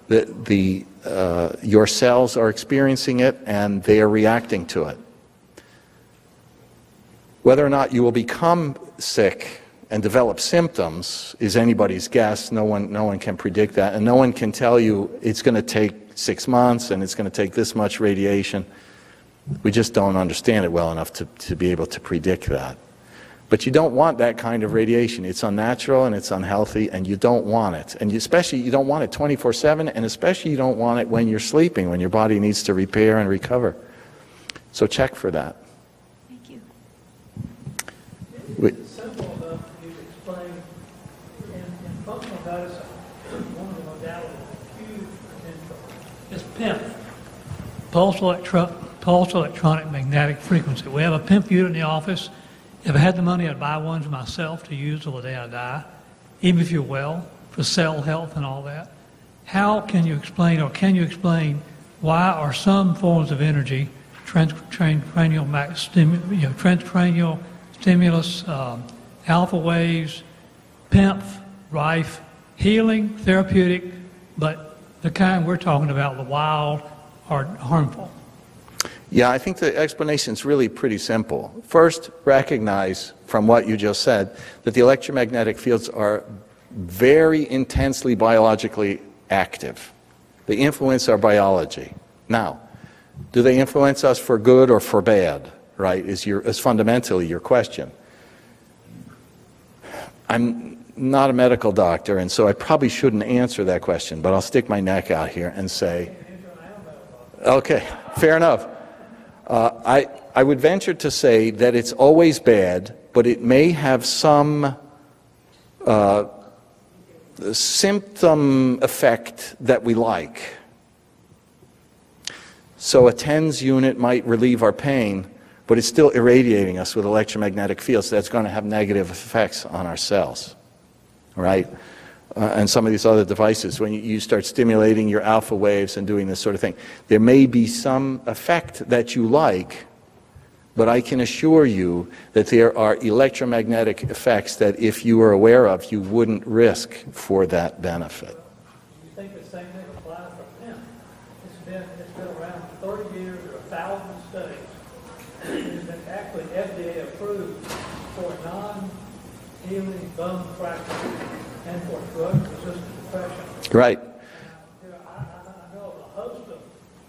Your cells are experiencing it, and they are reacting to it. Whether or not you will become sick and develop symptoms is anybody's guess. No one can predict that, and no one can tell you it's going to take 6 months and it's going to take this much radiation. We just don't understand it well enough to be able to predict that. But you don't want that kind of radiation. It's unnatural and it's unhealthy, and you don't want it. And especially you don't want it 24/7, and especially you don't want it when you're sleeping, when your body needs to repair and recover. So check for that. Thank you. pulse electronic magnetic frequency. We have a PIMP unit in the office. If I had the money, I'd buy one for myself to use till the day I die, even if you're well, for cell health and all that. How can you explain, or can you explain, why are some forms of energy, transcranial stimulus, alpha waves, PIMP, rife, healing, therapeutic, but the kind we're talking about, the wild, are harmful? Yeah, I think the explanation is really pretty simple. First, recognize from what you just said that the electromagnetic fields are very intensely biologically active. They influence our biology. Now, do they influence us for good or for bad, right, is fundamentally your question. I'm not a medical doctor, and so I probably shouldn't answer that question, but I'll stick my neck out here and say, okay, fair enough. I would venture to say that it's always bad, but it may have some symptom effect that we like. So a TENS unit might relieve our pain, but it's still irradiating us with electromagnetic fields. That's going to have negative effects on our cells, right? And some of these other devices, when you start stimulating your alpha waves and doing this sort of thing, there may be some effect that you like, but I can assure you that there are electromagnetic effects that if you were aware of, you wouldn't risk for that benefit. You think the same thing applies for PIMP? It's been around 30 years or 1,000 studies. It's been actually FDA approved for non-healing bone fracture and for drug-resistant depression. Right. I know of a host of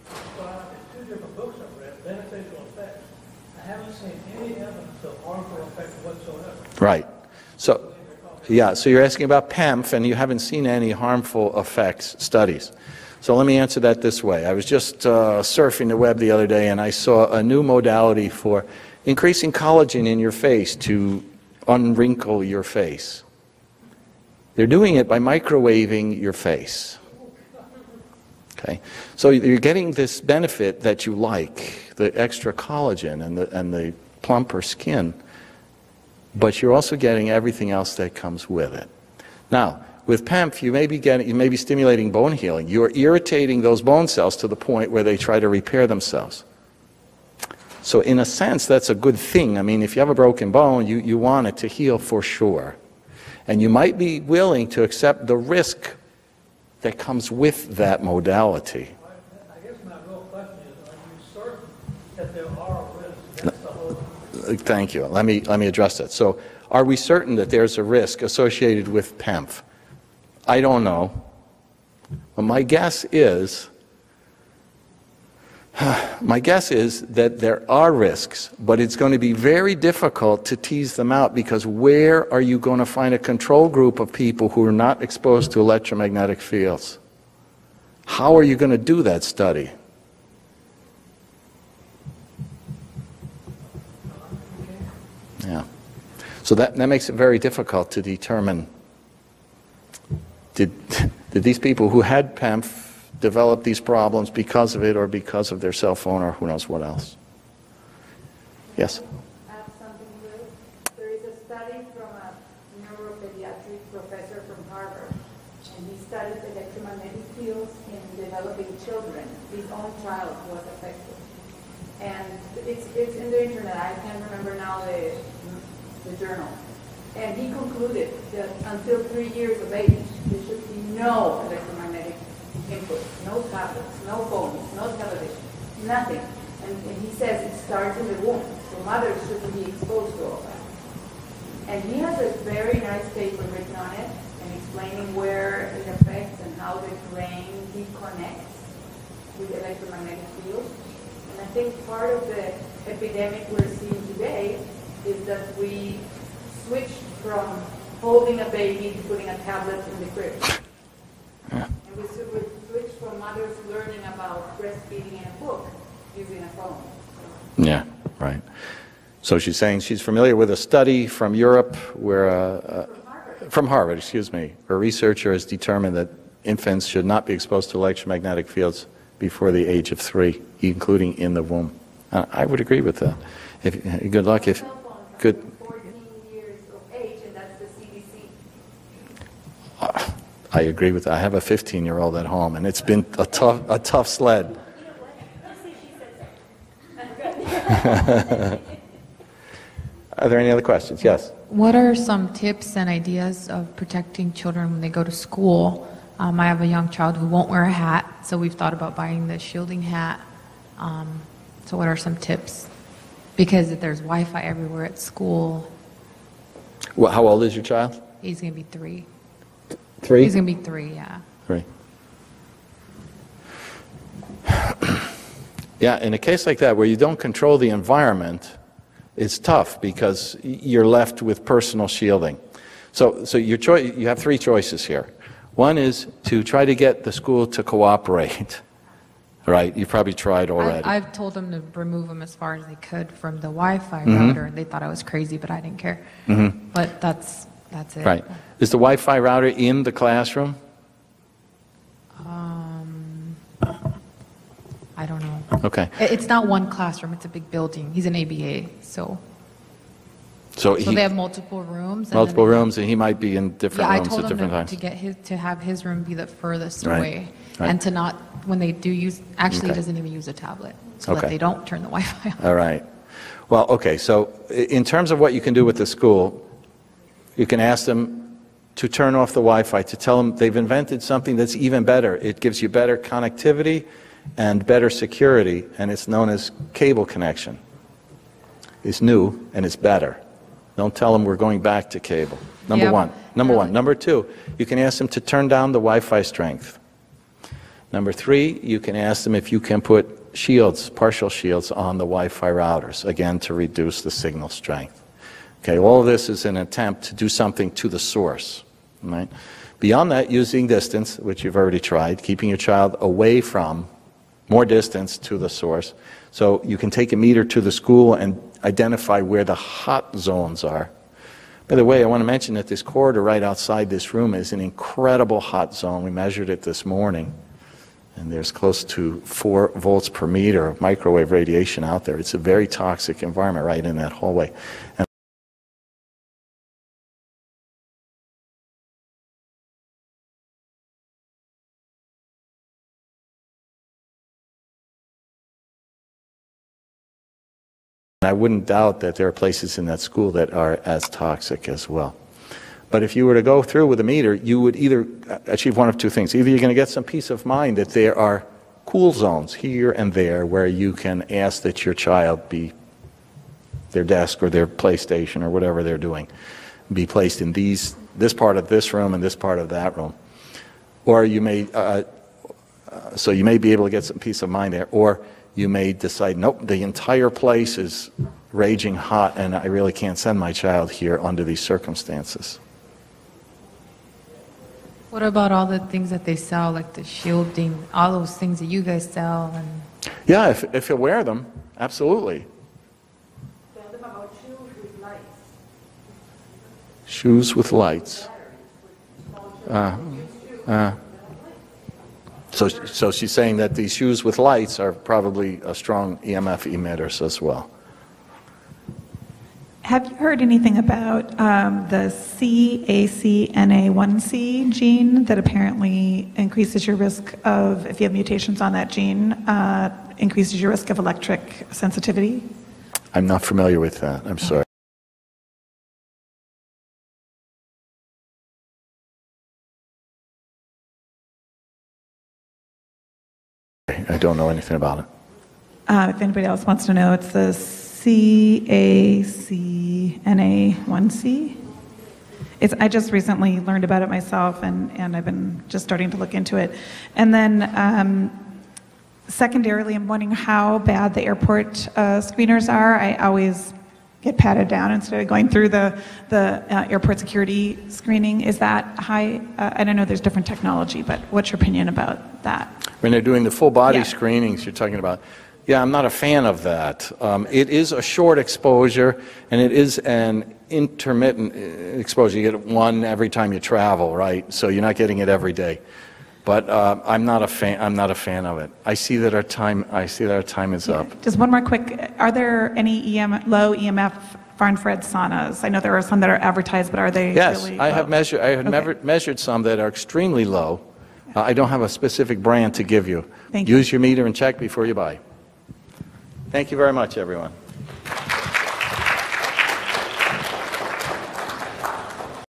described in 2 different books I've read, beneficial effects. I haven't seen any evidence of harmful effects whatsoever. Right. So, yeah, so you're asking about PEMF, and you haven't seen any harmful effects studies. So let me answer that this way. I was just surfing the web the other day, and I saw a new modality for increasing collagen in your face to unwrinkle your face. They're doing it by microwaving your face. Okay, so you're getting this benefit that you like, the extra collagen and the plumper skin, but you're also getting everything else that comes with it. Now, with PEMF, you may be stimulating bone healing. You're irritating those bone cells to the point where they try to repair themselves. So in a sense, that's a good thing. I mean, if you have a broken bone, you want it to heal for sure. And you might be willing to accept the risk that comes with that modality. I guess my real question is, are you certain that there are risks? That's the whole... Thank you. Let me address that. So, are we certain that there's a risk associated with PEMF? I don't know. But my guess is that there are risks, but it's going to be very difficult to tease them out, because where are you going to find a control group of people who are not exposed to electromagnetic fields? How are you going to do that study? Yeah. So that makes it very difficult to determine, did these people who had PEMF develop these problems because of it or because of their cell phone or who knows what else? Yes? Add something to it. There is a study from a neuropediatric professor from Harvard, and he studied electromagnetic fields in developing children. His own child was affected. And it's in the internet. I can't remember now the journal. And he concluded that until 3 years of age, there should be no electromagnetic input, no tablets, no phones, no television, nothing. And he says it starts in the womb, so mothers shouldn't be exposed to all that. And he has a very nice paper written on it and explaining where it affects and how the brain reconnects with electromagnetic fields. And I think part of the epidemic we're seeing today is that we switched from holding a baby to putting a tablet in the crib. Yeah. And we switched from mothers learning about breastfeeding in a book using a phone. Yeah, right. So she's saying she's familiar with a study from Europe where, from Harvard, excuse me, a researcher has determined that infants should not be exposed to electromagnetic fields before the age of 3, including in the womb. I would agree with that. Good luck. If good. 14 years of age, and that's the CDC. I agree with that. I have a 15-year-old at home, and it's been a tough sled. Are there any other questions? Yes. What are some tips and ideas of protecting children when they go to school? I have a young child who won't wear a hat, so we've thought about buying the shielding hat. So what are some tips? Because if there's Wi-Fi everywhere at school. Well, how old is your child? He's going to be 3. 3? He's going to be 3, yeah. 3. Yeah, in a case like that where you don't control the environment, it's tough because you're left with personal shielding. So your choice, you have 3 choices here. One is to try to get the school to cooperate. Right? You've probably tried already. I've told them to remove them as far as they could from the Wi-Fi router. They thought I was crazy, but I didn't care. But that's it. Right. Is the Wi-Fi router in the classroom? I don't know. Okay. It's not one classroom. It's a big building. He's an ABA, so So they have multiple rooms. multiple rooms, and he might be in different rooms at different I times. told him to have his room be the furthest Right. away, Right. and to not, when they do use, actually Okay. he doesn't even use a tablet, so Okay. that they don't turn the Wi-Fi on. All right. Well, okay, so in terms of what you can do with the school, you can ask them to turn off the Wi-Fi, to tell them they've invented something that's even better. It gives you better connectivity and better security, and it's known as cable connection. It's new, and it's better. Don't tell them we're going back to cable. Number Yeah, one. Number really. one. Number 2, you can ask them to turn down the Wi-Fi strength. Number 3, you can ask them if you can put shields, partial shields, on the Wi-Fi routers, again, to reduce the signal strength. Okay, all of this is an attempt to do something to the source. Right? Beyond that, using distance, which you've already tried, keeping your child away from, more distance to the source. So you can take a meter to the school and identify where the hot zones are. By the way, I want to mention that this corridor right outside this room is an incredible hot zone. We measured it this morning, and there's close to 4 volts per meter of microwave radiation out there. It's a very toxic environment right in that hallway. And I wouldn't doubt that there are places in that school that are as toxic as well. But if you were to go through with a meter, you would either achieve one of 2 things. Either you're going to get some peace of mind that there are cool zones here and there where you can ask that your child be, their desk or their PlayStation or whatever they're doing, be placed in this part of this room and this part of that room. Or you may, so you may be able to get some peace of mind there. Or you may decide, nope, the entire place is raging hot and I really can't send my child here under these circumstances. What about all the things that they sell, like the shielding, all those things that you guys sell? And Yeah, if you wear them, absolutely. Tell them about shoes with lights. Shoes with lights. So she's saying that these shoes with lights are probably a strong EMF emitters as well. Have you heard anything about the CACNA1C gene that apparently increases your risk of, if you have mutations on that gene, increases your risk of electric sensitivity? I'm not familiar with that. I'm sorry. I don't know anything about it. If anybody else wants to know, it's the CACNA1C. I just recently learned about it myself, and I've been just starting to look into it. And then secondarily, I'm wondering how bad the airport screeners are. I always get patted down instead of going through the airport security screening. Is that high? I don't know, there's different technology, but what's your opinion about that? When they're doing the full body Yeah. screenings you're talking about, yeah, I'm not a fan of that. It is a short exposure, and it is an intermittent exposure. You get one every time you travel, right? So you're not getting it every day. But I'm not a fan of it. I see that our time is up. Just one more quick, are there any low EMF far-infrared saunas? I know there are some that are advertised, but are they Yes, really I low? have measured some that are extremely low. I don't have a specific brand to give you. Thank you. Use your meter and check before you buy. Thank you very much, everyone.